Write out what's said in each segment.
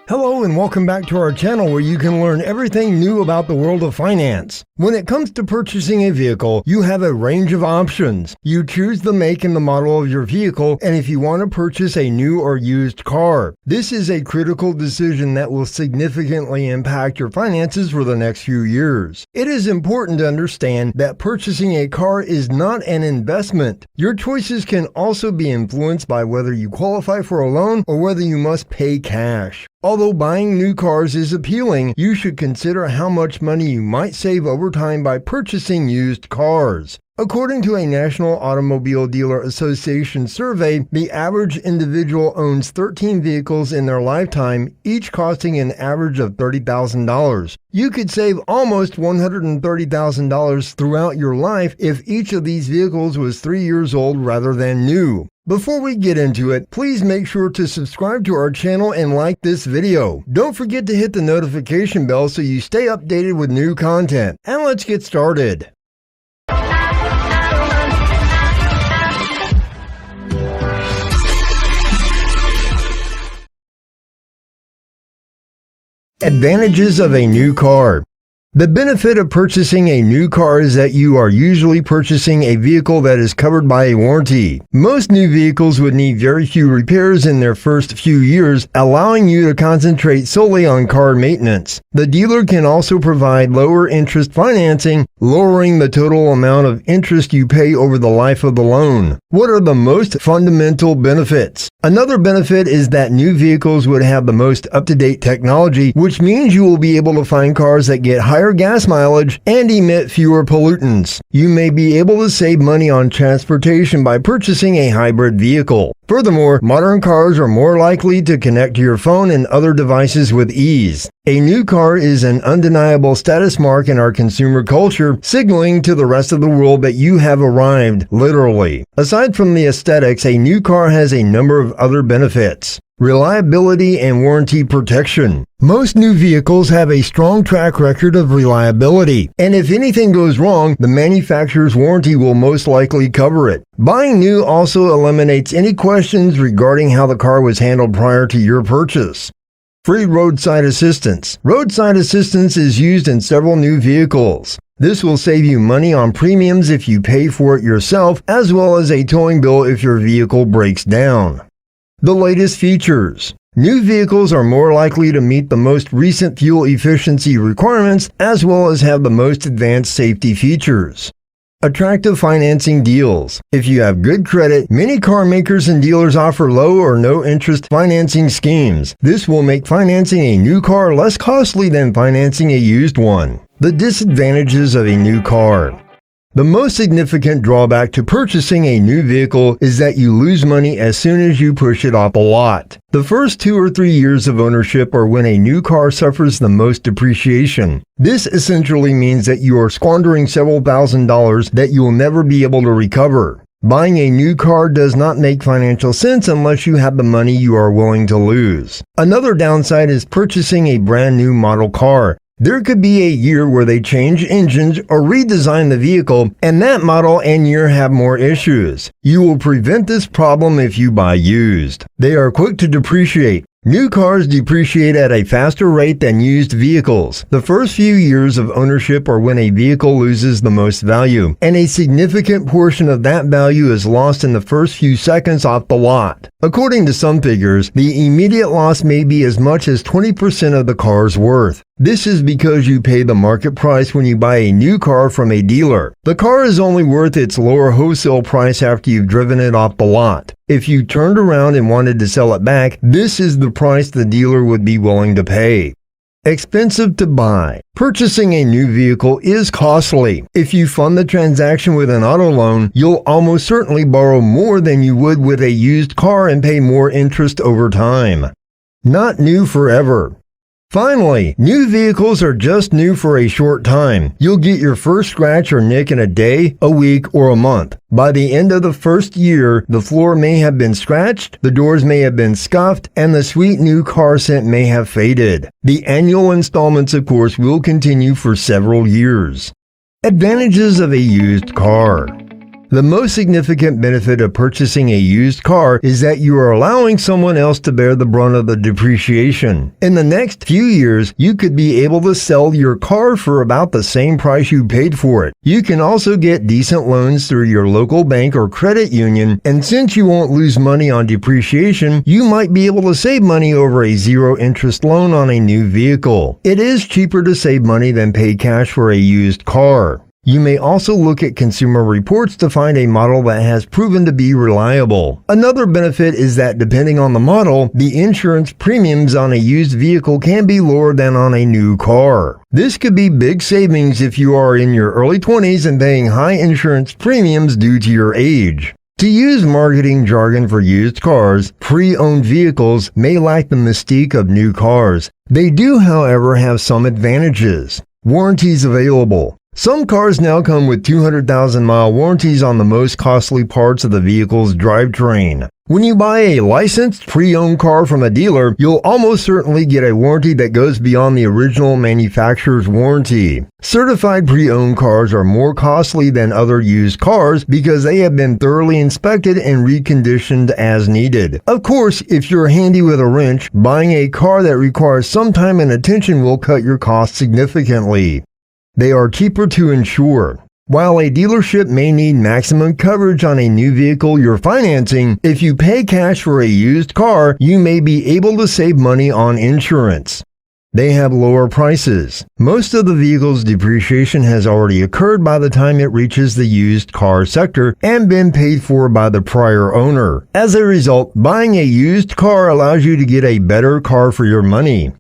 Hello and welcome back to our channel where you can learn everything new about the world of finance. When it comes to purchasing a vehicle, you have a range of options. You choose the make and the model of your vehicle and if you want to purchase a new or used car. This is a critical decision that will significantly impact your finances for the next few years. It is important to understand that purchasing a car is not an investment. Your choices can also be influenced by whether you qualify for a loan or whether you must pay cash. Although buying new cars is appealing, you should consider how much money you might save over time by purchasing used cars. According to a National Automobile Dealer Association survey, the average individual owns 13 vehicles in their lifetime, each costing an average of $30,000. You could save almost $130,000 throughout your life if each of these vehicles was 3 years old rather than new. Before we get into it, please make sure to subscribe to our channel and like this video. Don't forget to hit the notification bell so you stay updated with new content. And let's get started. Advantages of a new car. The benefit of purchasing a new car is that you are usually purchasing a vehicle that is covered by a warranty. Most new vehicles would need very few repairs in their first few years, allowing you to concentrate solely on car maintenance. The dealer can also provide lower interest financing, lowering the total amount of interest you pay over the life of the loan. What are the most fundamental benefits? Another benefit is that new vehicles would have the most up-to-date technology, which means you will be able to find cars that get higher gas mileage and emit fewer pollutants. You may be able to save money on transportation by purchasing a hybrid vehicle. Furthermore, modern cars are more likely to connect to your phone and other devices with ease. A new car is an undeniable status mark in our consumer culture, signaling to the rest of the world that you have arrived, literally. Aside from the aesthetics, a new car has a number of other benefits. Reliability and warranty protection. Most new vehicles have a strong track record of reliability, and if anything goes wrong, the manufacturer's warranty will most likely cover it. Buying new also eliminates any questions regarding how the car was handled prior to your purchase. Free roadside assistance. Roadside assistance is used in several new vehicles. This will save you money on premiums if you pay for it yourself, as well as a towing bill if your vehicle breaks down. The latest features. New vehicles are more likely to meet the most recent fuel efficiency requirements as well as have the most advanced safety features. Attractive financing deals. If you have good credit, many car makers and dealers offer low or no interest financing schemes. This will make financing a new car less costly than financing a used one. The disadvantages of a new car. The most significant drawback to purchasing a new vehicle is that you lose money as soon as you push it off the lot. The first 2 or 3 years of ownership are when a new car suffers the most depreciation. This essentially means that you are squandering several $1,000s that you will never be able to recover. Buying a new car does not make financial sense unless you have the money you are willing to lose. Another downside is purchasing a brand new model car. There could be a year where they change engines or redesign the vehicle, and that model and year have more issues. You will prevent this problem if you buy used. They are quick to depreciate. New cars depreciate at a faster rate than used vehicles. The first few years of ownership are when a vehicle loses the most value, and a significant portion of that value is lost in the first few seconds off the lot. According to some figures, the immediate loss may be as much as 20% of the car's worth. This is because you pay the market price when you buy a new car from a dealer. The car is only worth its lower wholesale price after you've driven it off the lot. If you turned around and wanted to sell it back, this is the price the dealer would be willing to pay. Expensive to buy. Purchasing a new vehicle is costly. If you fund the transaction with an auto loan, you'll almost certainly borrow more than you would with a used car and pay more interest over time. Not new forever. Finally, new vehicles are just new for a short time. You'll get your first scratch or nick in a day, a week, or a month. By the end of the first year, the floor may have been scratched, the doors may have been scuffed, and the sweet new car scent may have faded. The annual installments, of course, will continue for several years. Advantages of a used car. The most significant benefit of purchasing a used car is that you are allowing someone else to bear the brunt of the depreciation. In the next few years, you could be able to sell your car for about the same price you paid for it. You can also get decent loans through your local bank or credit union, and since you won't lose money on depreciation, you might be able to save money over a zero-interest loan on a new vehicle. It is cheaper to save money than pay cash for a used car. You may also look at Consumer Reports to find a model that has proven to be reliable. Another benefit is that depending on the model, the insurance premiums on a used vehicle can be lower than on a new car. This could be big savings if you are in your early 20s and paying high insurance premiums due to your age. To use marketing jargon for used cars, pre-owned vehicles may lack the mystique of new cars. They do, however, have some advantages. Warranties available. Some cars now come with 200,000-mile warranties on the most costly parts of the vehicle's drivetrain. When you buy a licensed pre-owned car from a dealer, you'll almost certainly get a warranty that goes beyond the original manufacturer's warranty. Certified pre-owned cars are more costly than other used cars because they have been thoroughly inspected and reconditioned as needed. Of course, if you're handy with a wrench, buying a car that requires some time and attention will cut your costs significantly. They are cheaper to insure. While a dealership may need maximum coverage on a new vehicle you're financing, if you pay cash for a used car, you may be able to save money on insurance. They have lower prices. Most of the vehicle's depreciation has already occurred by the time it reaches the used car sector and been paid for by the prior owner. As a result, buying a used car allows you to get a better car for your money.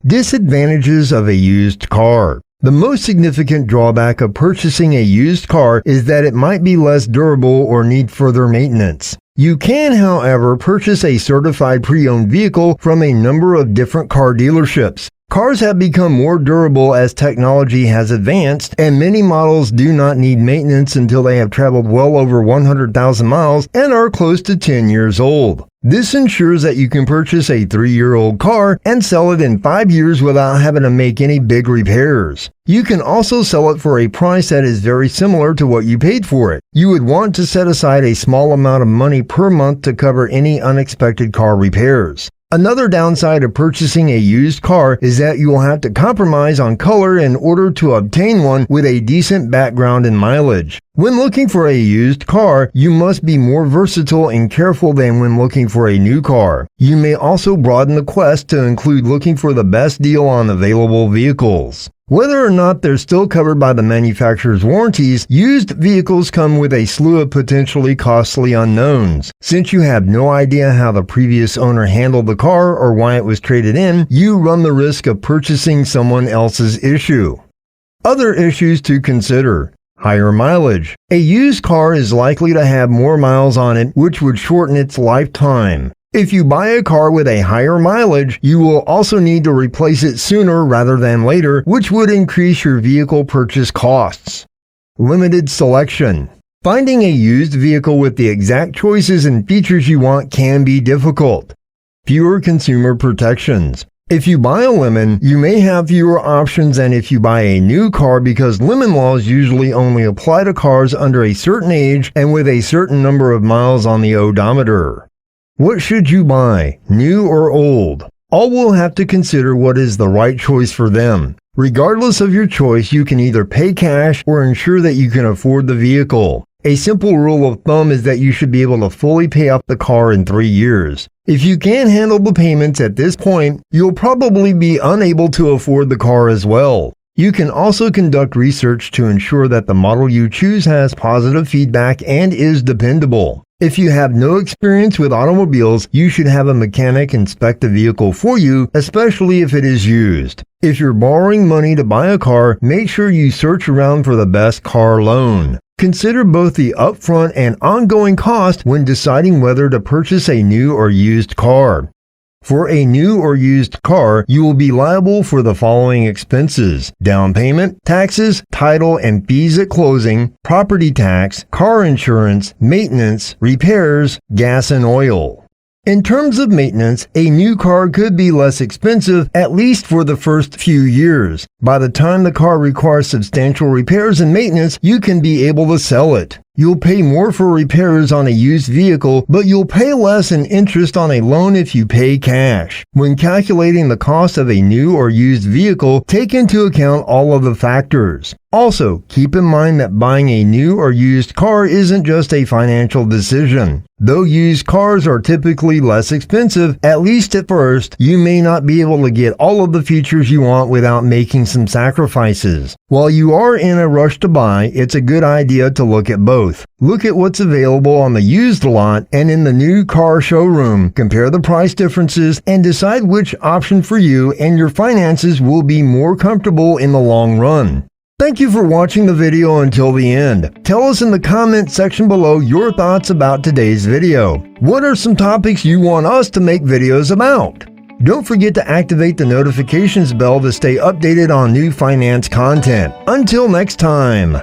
Disadvantages of a used car. The most significant drawback of purchasing a used car is that it might be less durable or need further maintenance. You can, however, purchase a certified pre-owned vehicle from a number of different car dealerships. Cars have become more durable as technology has advanced, and many models do not need maintenance until they have traveled well over 100,000 miles and are close to 10 years old. This ensures that you can purchase a 3-year-old car and sell it in 5 years without having to make any big repairs. You can also sell it for a price that is very similar to what you paid for it. You would want to set aside a small amount of money per month to cover any unexpected car repairs. Another downside of purchasing a used car is that you will have to compromise on color in order to obtain one with a decent background and mileage. When looking for a used car, you must be more versatile and careful than when looking for a new car. You may also broaden the quest to include looking for the best deal on available vehicles. Whether or not they're still covered by the manufacturer's warranties, used vehicles come with a slew of potentially costly unknowns. Since you have no idea how the previous owner handled the car or why it was traded in, you run the risk of purchasing someone else's issue. Other issues to consider. Higher mileage. A used car is likely to have more miles on it, which would shorten its lifetime. If you buy a car with a higher mileage, you will also need to replace it sooner rather than later, which would increase your vehicle purchase costs. Limited selection. Finding a used vehicle with the exact choices and features you want can be difficult. Fewer consumer protections. If you buy a lemon, you may have fewer options than if you buy a new car because lemon laws usually only apply to cars under a certain age and with a certain number of miles on the odometer. What should you buy, new or old? All will have to consider what is the right choice for them. Regardless of your choice, you can either pay cash or ensure that you can afford the vehicle. A simple rule of thumb is that you should be able to fully pay off the car in 3 years. If you can't handle the payments at this point, you'll probably be unable to afford the car as well. You can also conduct research to ensure that the model you choose has positive feedback and is dependable. If you have no experience with automobiles, you should have a mechanic inspect the vehicle for you, especially if it is used. If you're borrowing money to buy a car, make sure you search around for the best car loan. Consider both the upfront and ongoing cost when deciding whether to purchase a new or used car. For a new or used car, you will be liable for the following expenses: down payment, taxes, title and fees at closing, property tax, car insurance, maintenance, repairs, gas and oil. In terms of maintenance, a new car could be less expensive, at least for the first few years. By the time the car requires substantial repairs and maintenance, you can be able to sell it. You'll pay more for repairs on a used vehicle, but you'll pay less in interest on a loan if you pay cash. When calculating the cost of a new or used vehicle, take into account all of the factors. Also, keep in mind that buying a new or used car isn't just a financial decision. Though used cars are typically less expensive, at least at first, you may not be able to get all of the features you want without making some sacrifices. While you are in a rush to buy, it's a good idea to look at both. Look at what's available on the used lot and in the new car showroom. Compare the price differences and decide which option for you and your finances will be more comfortable in the long run. Thank you for watching the video until the end. Tell us in the comment section below your thoughts about today's video. What are some topics you want us to make videos about? Don't forget to activate the notifications bell to stay updated on new finance content. Until next time.